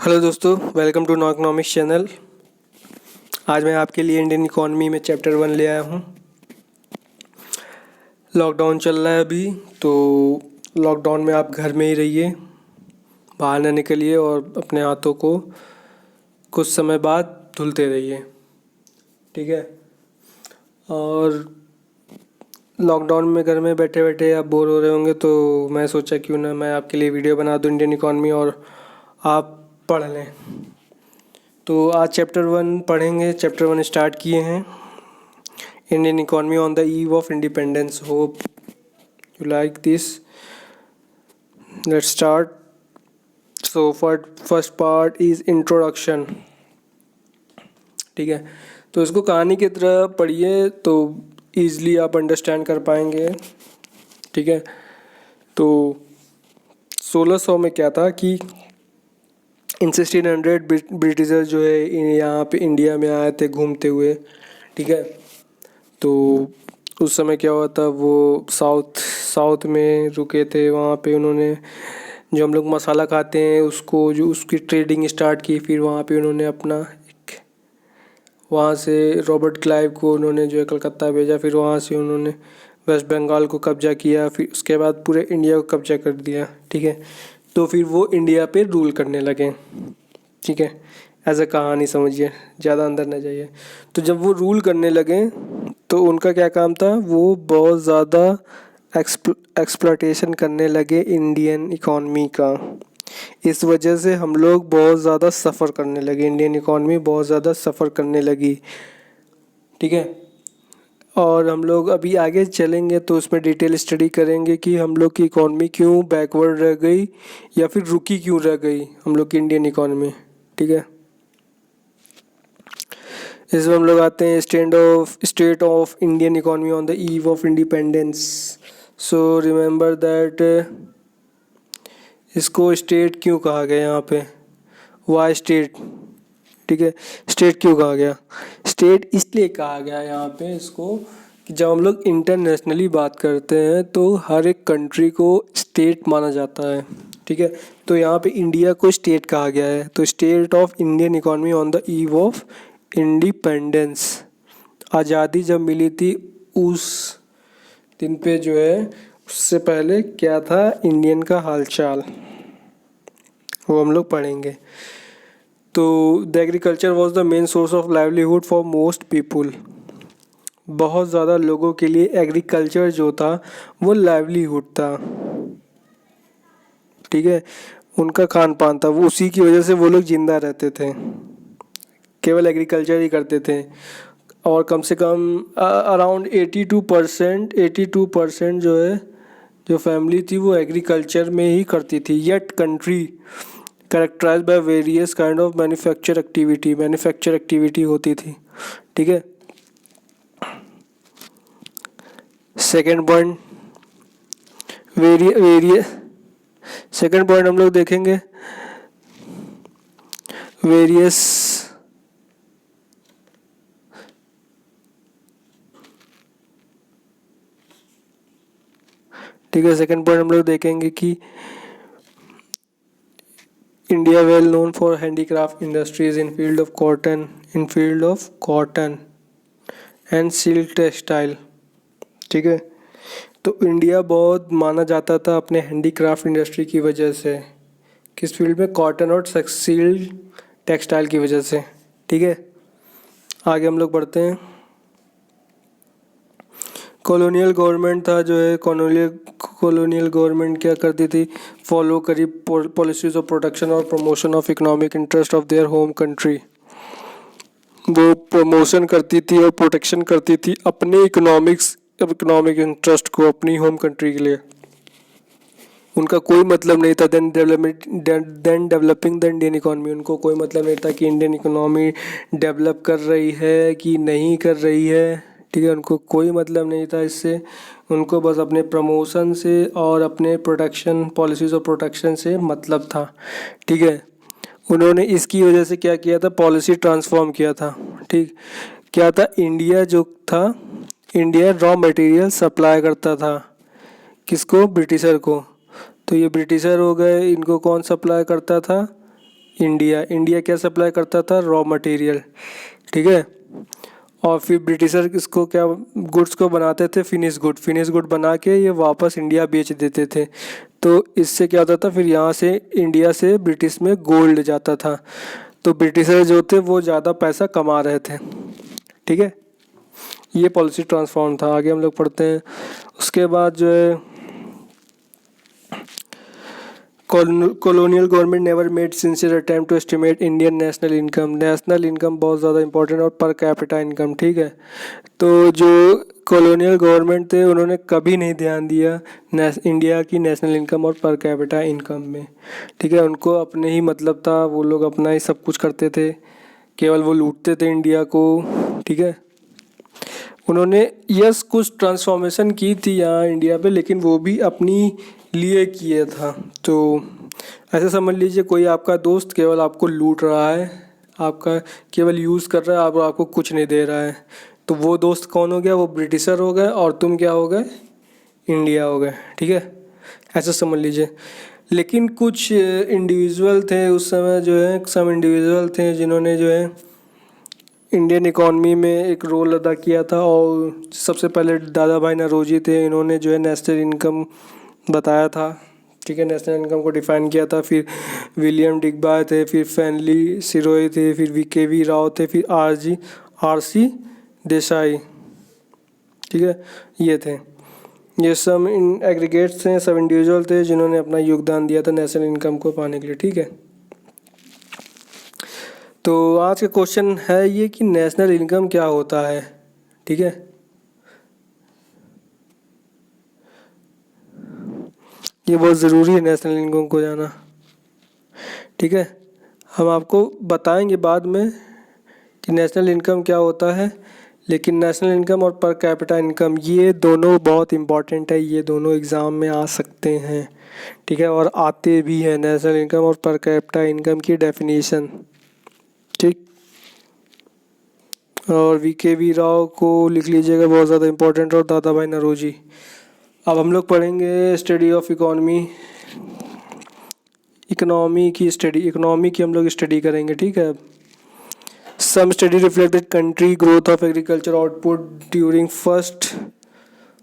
Hello दोस्तों, welcome to know economics channel. आज मैं आपके लिए इंडियन इकॉनमी में चैप्टर 1 ले आया हूँ। लॉकडाउन चल रहा है अभी, तो लॉकडाउन में आप घर में ही रहिए, बाहर ना निकलिए और अपने हाथों को कुछ समय बाद धुलते रहिए, ठीक है। और लॉकडाउन में घर में बैठे बैठे आप बोर हो रहे होंगे, तो मैं सोचा क्यों ना मैं आपके लिए वीडियो बना दूँ इंडियन इकॉनमी और आप पढ़ लें। तो आज चैप्टर 1 पढ़ेंगे। चैप्टर 1 स्टार्ट किए हैं, Indian economy on the eve of independence. Hope you like this. Let's start. So first part is introduction, ठीक है। तो इसको कहानी की तरह पढ़िए तो ईज़िली आप अंडरस्टैंड कर पाएंगे, ठीक है। तो 1600 में क्या था कि इन 1600 ब्रिटिशर जो है यहाँ पे इंडिया में आए थे घूमते हुए, ठीक है। तो उस समय क्या हुआ था, वो साउथ में रुके थे। वहाँ पे उन्होंने जो हम लोग मसाला खाते हैं उसको जो उसकी ट्रेडिंग स्टार्ट की। फिर वहाँ पे उन्होंने अपना वहाँ से रॉबर्ट क्लाइव को उन्होंने जो है कलकत्ता भेजा। फिर वहाँ से उन्होंने वेस्ट बंगाल को कब्जा किया। फिर उसके बाद पूरे इंडिया को कब्जा कर दिया, ठीक है। तो फिर वो इंडिया पे रूल करने लगे, ठीक है। एज अ कहानी समझिए, ज़्यादा अंदर न जाइए। तो जब वो रूल करने लगे तो उनका क्या काम था, वो बहुत ज़्यादा एक्सप्लॉयटेशन करने लगे इंडियन इकॉनमी का। इस वजह से हम लोग बहुत ज़्यादा सफ़र करने लगे, इंडियन इकॉनमी बहुत ज़्यादा सफ़र करने लगी, ठीक है। और हम लोग अभी आगे चलेंगे तो उसमें डिटेल स्टडी करेंगे कि हम लोग की इकॉनमी क्यों बैकवर्ड रह गई या फिर रुकी क्यों रह गई हम लोग की इंडियन इकॉनमी, ठीक है। इसमें हम लोग आते हैं state of Indian economy on the eve of independence. So remember that इसको स्टेट क्यों कहा गया यहाँ पे, वाई स्टेट, ठीक है। स्टेट क्यों कहा गया, स्टेट इसलिए कहा गया यहाँ पे इसको कि जब हम लोग इंटरनेशनली बात करते हैं तो हर एक कंट्री को स्टेट माना जाता है, ठीक है। तो यहाँ पे इंडिया को स्टेट कहा गया है। तो state of Indian economy on the eve of independence, आज़ादी जब मिली थी उस दिन पे जो है, उससे पहले क्या था इंडियन का हालचाल, वो हम लोग पढ़ेंगे। तो the agriculture was the main source of livelihood for most people. बहुत ज़्यादा लोगों के लिए एग्रीकल्चर जो था वो लाइवलीहुड था, ठीक है। उनका खान पान था, वो उसी की वजह से वो लोग जिंदा रहते थे, केवल एग्रीकल्चर ही करते थे। और कम से कम अराउंड 82% जो है जो फैमिली थी वो एग्रीकल्चर में ही करती थी। Yet country characterized by various kind of manufacture activity होती थी, ठीक है। सेकेंड पॉइंट सेकेंड पॉइंट हम लोग देखेंगे वेरियस ठीक है। सेकेंड पॉइंट हम लोग देखेंगे कि India well known for handicraft industries in field of cotton and silk textile, ठीक है। तो इंडिया बहुत माना जाता था अपने हैंडीक्राफ्ट इंडस्ट्री की वजह से, किस फील्ड में, कॉटन और सिल्क टेक्सटाइल की वजह से, ठीक है। आगे हम लोग बढ़ते हैं। कॉलोनियल गवर्नमेंट था जो है, कॉलोनियल गवर्नमेंट क्या करती थी, फॉलो करी पॉलिसीज ऑफ प्रोटेक्शन और promotion of economic interest of their home country. वो प्रमोशन करती थी और प्रोटेक्शन करती थी अपने इकोनॉमिक इंटरेस्ट को अपनी होम कंट्री के लिए। उनका कोई मतलब नहीं था then developing the Indian economy. उनको कोई मतलब नहीं था कि इंडियन इकोनॉमी डेवलप कर रही है कि नहीं कर रही है, ठीक है। उनको कोई मतलब नहीं था इससे। उनको बस अपने प्रमोशन से और अपने प्रोटेक्शन पॉलिसीज़ और प्रोटेक्शन से मतलब था, ठीक है। उन्होंने इसकी वजह से क्या किया था, पॉलिसी ट्रांसफॉर्म किया था, ठीक। क्या था, इंडिया रॉ मटेरियल सप्लाई करता था, किसको, ब्रिटिशर को। तो ये ब्रिटिशर हो गए, इनको कौन सप्लाई करता था, इंडिया इंडिया क्या सप्लाई करता था, रॉ मटेरियल, ठीक है। और फिर ब्रिटिशर इसको क्या गुड्स को बनाते थे, फिनिश गुड बना के ये वापस इंडिया बेच देते थे। तो इससे क्या होता था, फिर यहाँ से इंडिया से ब्रिटिश में गोल्ड जाता था। तो ब्रिटिशर जो थे वो ज़्यादा पैसा कमा रहे थे, ठीक है। ये पॉलिसी ट्रांसफॉर्म था। आगे हम लोग पढ़ते हैं। उसके बाद जो है colonial government never made sincere attempt to estimate Indian national income. National income बहुत ज़्यादा इंपॉर्टेंट और पर कैपिटा इनकम, ठीक है। तो जो कॉलोनियल गवर्नमेंट थे उन्होंने कभी नहीं ध्यान दिया इंडिया की नेशनल इनकम और पर कैपिटा इनकम में, ठीक है। उनको अपने ही मतलब था, वो लोग अपना ही सब कुछ करते थे, केवल वो लूटते थे इंडिया को, ठीक है। उन्होंने यस कुछ ट्रांसफॉर्मेशन की थी यहाँ इंडिया पे, लेकिन वो भी अपनी लिए किए था। तो ऐसे समझ लीजिए कोई आपका दोस्त केवल आपको लूट रहा है, आपका केवल यूज़ कर रहा है, आप आपको कुछ नहीं दे रहा है, तो वो दोस्त कौन हो गया, वो ब्रिटिशर हो गए और तुम क्या हो गए, इंडिया हो गए, ठीक है। ऐसा समझ लीजिए। लेकिन कुछ इंडिविजुअल थे उस समय, जो है सम इंडिविजुअल थे जिन्होंने जो है इंडियन इकॉनमी में एक रोल अदा किया था। और सबसे पहले दादा भाई नौरोजी थे, इन्होंने जो है नेशनल इनकम बताया था, ठीक है। नेशनल इनकम को डिफ़ाइन किया था। फिर विलियम डिग्बा थे, फिर फैनली सिरोय थे, फिर वी राव थे, फिर आर सी देसाई, ठीक है। ये थे, ये सब इन एग्रीगेट्स थे, सब इंडिविजुअल थे जिन्होंने अपना योगदान दिया था नेशनल इनकम को पाने के लिए, ठीक है। तो आज का क्वेश्चन है ये कि नेशनल इनकम क्या होता है, ठीक है। ये बहुत ज़रूरी है नेशनल इनकम को जाना, ठीक है। हम आपको बताएंगे बाद में कि नेशनल इनकम क्या होता है, लेकिन नेशनल इनकम और पर कैपिटा इनकम ये दोनों बहुत इम्पॉर्टेंट है, ये दोनों एग्ज़ाम में आ सकते हैं, ठीक है। और आते भी हैं नेशनल इनकम और पर कैपिटा इनकम की डेफिनेशन, ठीक। और वी राव को लिख लीजिएगा, बहुत ज़्यादा इम्पोर्टेंट, और दादा भाई नौरोजी। अब हम लोग पढ़ेंगे स्टडी ऑफ इकोनॉमी की हम लोग स्टडी करेंगे, ठीक है। Some study reflected country growth of agriculture output during first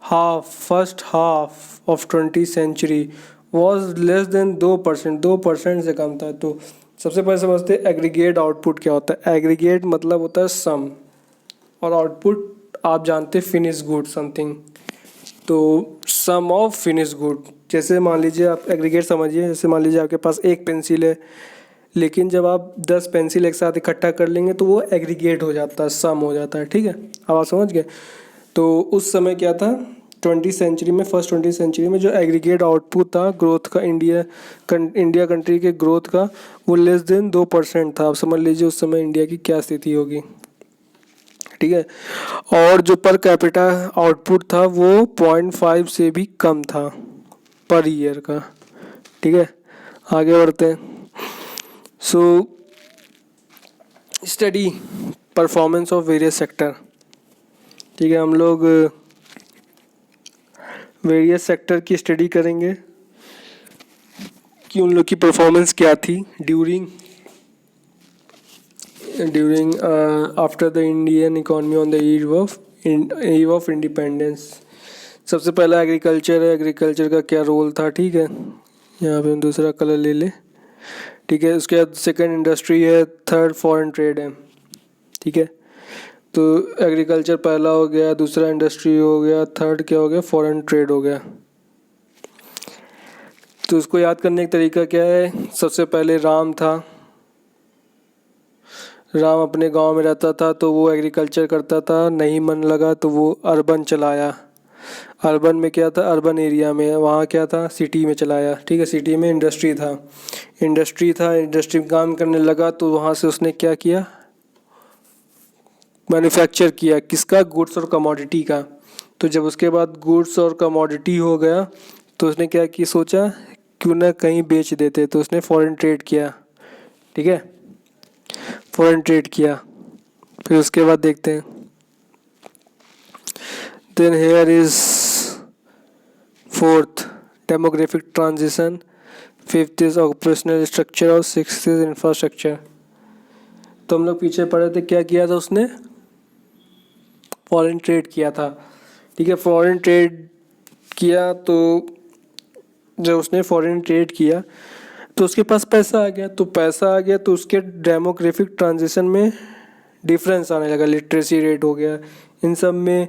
half of 20th century was less than 2% से कम था। तो सबसे पहले समझते हैं एग्रीगेट आउटपुट क्या होता है। एग्रीगेट मतलब होता है सम, और आउटपुट आप जानते हैं फिनिश गुड समथिंग। तो सम ऑफ फिनिश गुड, जैसे मान लीजिए आप एग्रीगेट समझिए, जैसे मान लीजिए आपके पास एक पेंसिल है, लेकिन जब आप 10 पेंसिल एक साथ इकट्ठा कर लेंगे तो वो एग्रीगेट हो जाता है, सम हो जाता है, ठीक है। अब आप समझ गए। तो उस समय क्या था, फर्स्ट 20th सेंचुरी में जो एग्रीगेट आउटपुट था ग्रोथ का, इंडिया कंट्री के ग्रोथ का, वो लेस देन 2% था। आप समझ लीजिए उस समय इंडिया की क्या स्थिति होगी, ठीक है। और जो पर कैपिटा आउटपुट था वो 0.5 से भी कम था पर ईयर का, ठीक है। आगे बढ़ते हैं। So study performance of various sector, ठीक है। हम लोग वेरियस सेक्टर की स्टडी करेंगे कि उन लोग की परफॉर्मेंस क्या थी during after the Indian economy on the eve of independence. सबसे पहला एग्रीकल्चर है, एग्रीकल्चर का क्या रोल था, ठीक है। यहाँ पे हम दूसरा कलर ले ले, ठीक है। उसके बाद सेकंड इंडस्ट्री है, थर्ड फॉरेन ट्रेड है, ठीक है। तो एग्रीकल्चर पहला हो गया, दूसरा इंडस्ट्री हो गया, थर्ड क्या हो गया, फॉरेन ट्रेड हो गया। तो उसको याद करने का तरीका क्या है, सबसे पहले राम था, राम अपने गांव में रहता था तो वो एग्रीकल्चर करता था, नहीं मन लगा तो वो अर्बन चलाया। अर्बन में क्या था, अर्बन एरिया में, वहाँ क्या था, सिटी में चलाया, ठीक है। सिटी में इंडस्ट्री था, इंडस्ट्री में काम करने लगा तो वहाँ से उसने क्या किया, मैन्युफैक्चर किया, किसका, गुड्स और कमोडिटी का। तो जब उसके बाद गुड्स और कमोडिटी हो गया तो उसने क्या की, सोचा क्यों ना कहीं बेच देते, तो उसने फॉरेन ट्रेड किया, ठीक है। फॉरेन ट्रेड किया। फिर उसके बाद देखते हैं, then here is fourth demographic transition. 5th is occupational structure और 6th इज इंफ्रास्ट्रक्चर। तो हम लोग पीछे पढ़े थे, क्या किया था उसने, फॉरेन ट्रेड किया था। ठीक है, फॉरेन ट्रेड किया, तो जब उसने फॉरेन ट्रेड किया तो उसके पास पैसा आ गया, तो उसके डेमोग्राफिक ट्रांजिशन में डिफरेंस आने लगा, लिटरेसी रेट हो गया, इन सब में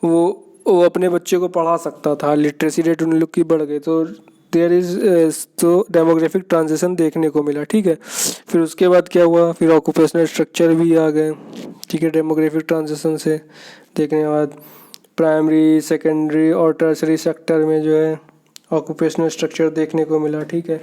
वो अपने बच्चे को पढ़ा सकता था, लिटरेसी रेट उन लोग की बढ़ गई, तो देयर इज़ तो डेमोग्राफिक ट्रांजिशन देखने को मिला। ठीक है, फिर उसके बाद क्या हुआ, फिर ऑक्यूपेशनल स्ट्रक्चर भी आ गए। ठीक है, डेमोग्राफिक ट्रांजिशन से देखने के बाद प्राइमरी, सेकेंडरी और टर्सरी सेक्टर में जो है ऑक्यूपेशनल स्ट्रक्चर देखने को मिला। ठीक है,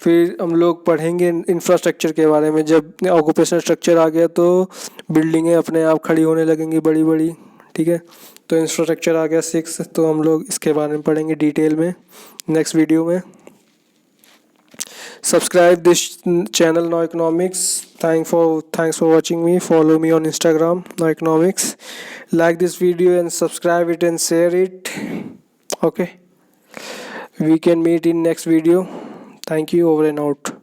फिर हम लोग पढ़ेंगे इंफ्रास्ट्रक्चर के बारे में। जब ऑक्यूपेशनल स्ट्रक्चर आ गया तो बिल्डिंगें अपने आप खड़ी होने लगेंगी बड़ी बड़ी। ठीक है, तो इंफ्रास्ट्रक्चर आ गया 6, तो हम लोग इसके बारे में पढ़ेंगे डिटेल में नेक्स्ट वीडियो में। Subscribe this channel know economics. Thanks for watching me. Follow me on Instagram no economics. Like this video and subscribe it and share it. Okay, we can meet in next video. Thank you. Over and out.